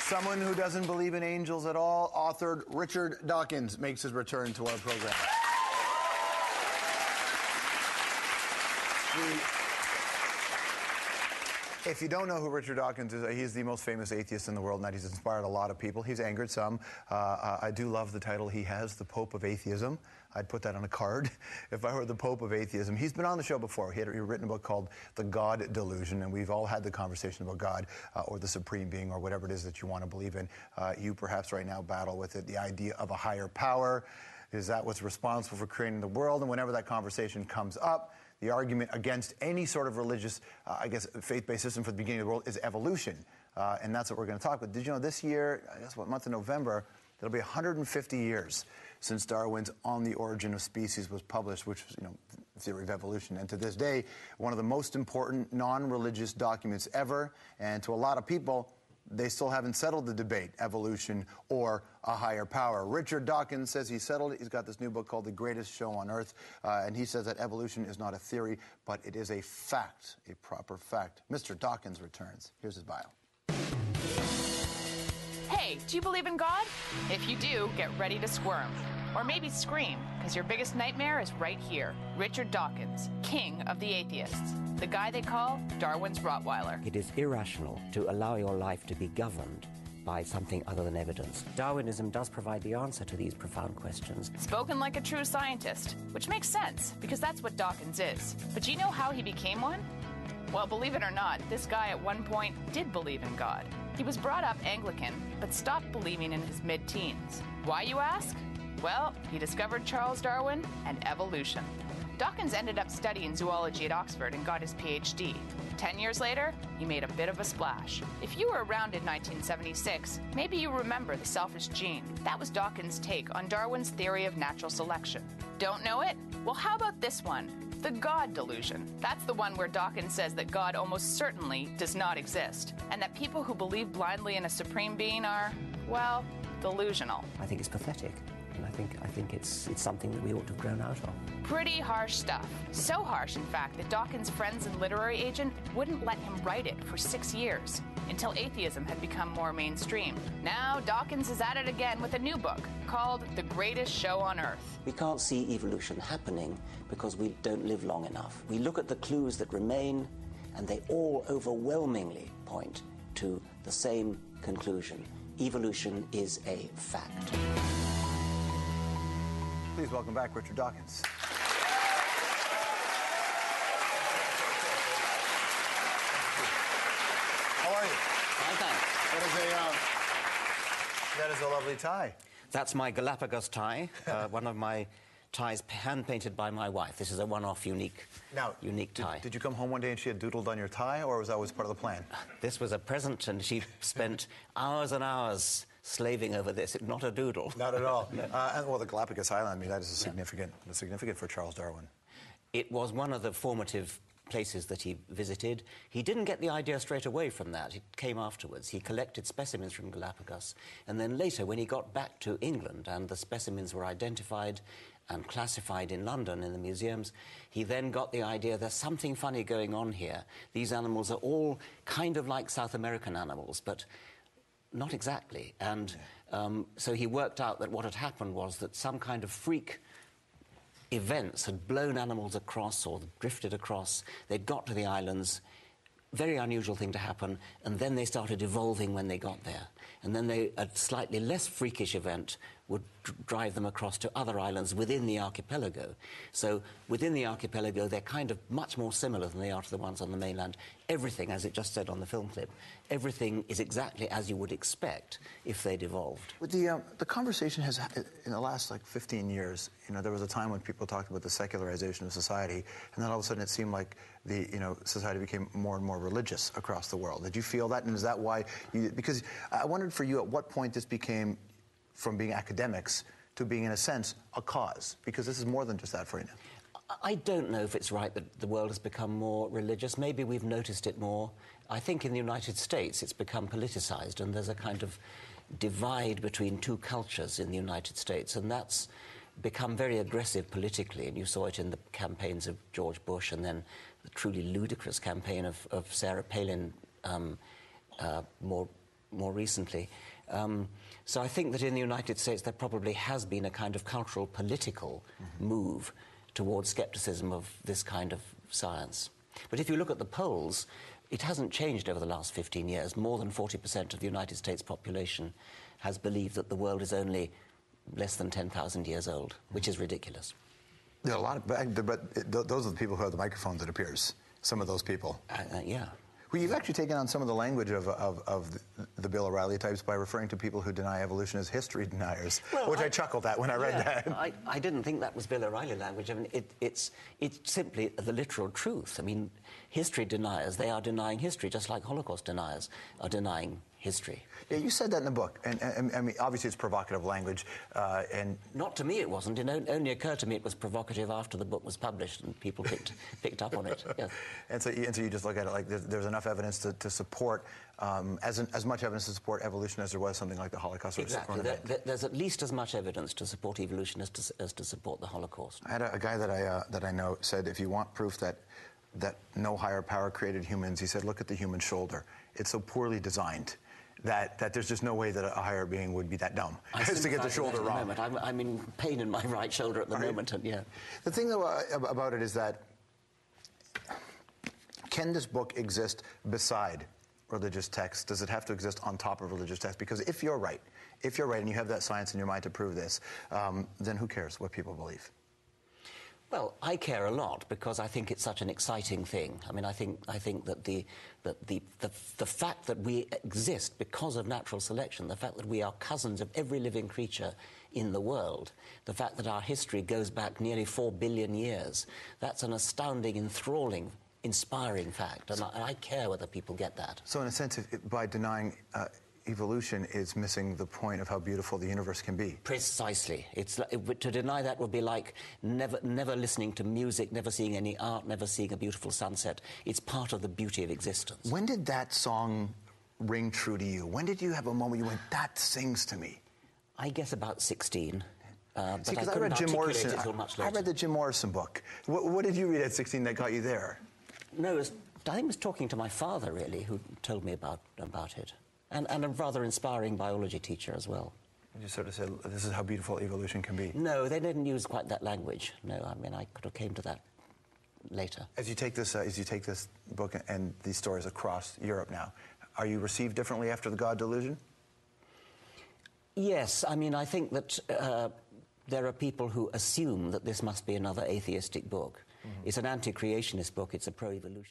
Someone who doesn't believe in angels at all, author Richard Dawkins makes his return to our program. If you don't know who Richard Dawkins is, he's the most famous atheist in the world, and that he's inspired a lot of people. He's angered some. I do love the title he has, the Pope of Atheism. I'd put that on a card if I were the Pope of Atheism. He's been on the show before. He had written a book called The God Delusion, and we've all had the conversation about God or the Supreme Being or whatever it is that you want to believe in. You perhaps right now battle with it, the idea of a higher power. Is that what's responsible for creating the world? And whenever that conversation comes up, the argument against any sort of religious, faith-based system for the beginning of the world is evolution. And that's what we're going to talk about. Did you know this year, I guess what month of November, it'll be 150 years since Darwin's On the Origin of Species was published, which was, the theory of evolution. And to this day, one of the most important non-religious documents ever. And to a lot of people, they still haven't settled the debate, evolution or a higher power. Richard Dawkins says he settled it. He's got this new book called The Greatest Show on Earth, and he says that evolution is not a theory, but it is a fact, a proper fact. Mr. Dawkins returns. Here's his bio. Hey, do you believe in God? If you do, get ready to squirm. Or maybe scream, because your biggest nightmare is right here. Richard Dawkins, king of the atheists. The guy they call Darwin's Rottweiler. It is irrational to allow your life to be governed by something other than evidence. Darwinism does provide the answer to these profound questions. Spoken like a true scientist, which makes sense, because that's what Dawkins is. But do you know how he became one? Well, believe it or not, this guy at one point did believe in God. He was brought up Anglican, but stopped believing in his mid-teens. Why, you ask? Well, he discovered Charles Darwin and evolution. Dawkins ended up studying zoology at Oxford and got his PhD. 10 years later, he made a bit of a splash. If you were around in 1976, maybe you remember the selfish gene. That was Dawkins' take on Darwin's theory of natural selection. Don't know it? Well, how about this one? The God delusion. That's the one where Dawkins says that God almost certainly does not exist, and that people who believe blindly in a supreme being are, well, delusional. I think it's pathetic. And I think it's something that we ought to have grown out of. Pretty harsh stuff. So harsh, in fact, that Dawkins' friends and literary agent wouldn't let him write it for 6 years, until atheism had become more mainstream. Now Dawkins is at it again with a new book called The Greatest Show on Earth. We can't see evolution happening because we don't live long enough. We look at the clues that remain, and they all overwhelmingly point to the same conclusion. Evolution is a fact. Please welcome back Richard Dawkins. How are you? Fine, thanks. That is a lovely tie. That's my Galapagos tie, one of my ties hand-painted by my wife. This is a one-off, unique tie. Did you come home one day and she had doodled on your tie, or was that always part of the plan? This was a present, and she spent hours and hours slaving over this. Not a doodle. Not at all. No. Well, the Galapagos Island, I mean, that is significant for Charles Darwin. It was one of the formative places that he visited. He didn't get the idea straight away from that. It came afterwards. He collected specimens from Galapagos, and then later, when he got back to England and the specimens were identified and classified in London in the museums, he then got the idea there's something funny going on here. These animals are all kind of like South American animals, but not exactly. And so he worked out that what had happened was that some kind of freak events had blown animals across or drifted across. They'd got to the islands, very unusual thing to happen, and then they started evolving when they got there. And then a slightly less freakish event would drive them across to other islands within the archipelago. So within the archipelago, they're kind of much more similar than they are to the ones on the mainland. Everything, as it just said on the film clip, everything is exactly as you would expect if they'd evolved. With the conversation has, in the last, 15 years, there was a time when people talked about the secularization of society, and then all of a sudden it seemed like society became more and more religious across the world. Did you feel that, and is that why because I wondered for you at what point this became from being academics to being, in a sense, a cause? Because this is more than just that for you now. I don't know if it's right that the world has become more religious. Maybe we've noticed it more. I think in the United States it's become politicized, and there's a kind of divide between two cultures in the United States, and that's become very aggressive politically, and you saw it in the campaigns of George Bush and then the truly ludicrous campaign of Sarah Palin more more recently. So I think that in the United States there probably has been a kind of cultural, political move towards skepticism of this kind of science. But if you look at the polls, it hasn't changed over the last 15 years. More than 40% of the United States population has believed that the world is only less than 10,000 years old, which is ridiculous. There are a lot of, but those are the people who have the microphones, it appears. Some of those people. Yeah. Well, you've actually taken on some of the language of the Bill O'Reilly types by referring to people who deny evolution as history deniers, well, which I chuckled at when I read that. I didn't think that was Bill O'Reilly language. I mean, it's simply the literal truth. I mean, history deniers, they are denying history, just like Holocaust deniers are denying history. Yeah, you said that in the book, and I mean, obviously it's provocative language, and... Not to me it wasn't. It only occurred to me it was provocative after the book was published and people picked up on it. Yeah. And so you just look at it like there's enough evidence to support, as much evidence to support evolution as there was something like the Holocaust. Exactly. There's at least as much evidence to support evolution as to support the Holocaust. I had a guy that I know said, if you want proof that no higher power created humans, he said, look at the human shoulder. It's so poorly designed that there's just no way that a higher being would be that dumb as to get the shoulder wrong. I'm in pain in my right shoulder at the moment, and yeah. The thing though about it is that, can this book exist beside religious texts? Does it have to exist on top of religious texts? Because if you're right, and you have that science in your mind to prove this, then who cares what people believe? Well, I care a lot because I think it's such an exciting thing. I mean, I think that the fact that we exist because of natural selection, the fact that we are cousins of every living creature in the world, the fact that our history goes back nearly 4 billion years, that's an astounding, enthralling, inspiring fact, and I care whether people get that. So in a sense, by denying evolution is missing the point of how beautiful the universe can be. Precisely. To deny that would be like never listening to music, never seeing any art, never seeing a beautiful sunset. It's part of the beauty of existence. When did that song ring true to you? When did you have a moment you went, that sings to me? I guess about 16. But See, I read Jim Morrison. it till much later. I read the Jim Morrison book. What did you read at 16 that got you there? No, I think it was talking to my father, really, who told me about it. And a rather inspiring biology teacher as well. You sort of said, this is how beautiful evolution can be. No, they didn't use quite that language. No, I mean, I could have came to that later. As you take this book and these stories across Europe now, are you received differently after the God Delusion? Yes, I mean, I think that there are people who assume that this must be another atheistic book. It's an anti-creationist book, it's a pro-evolution.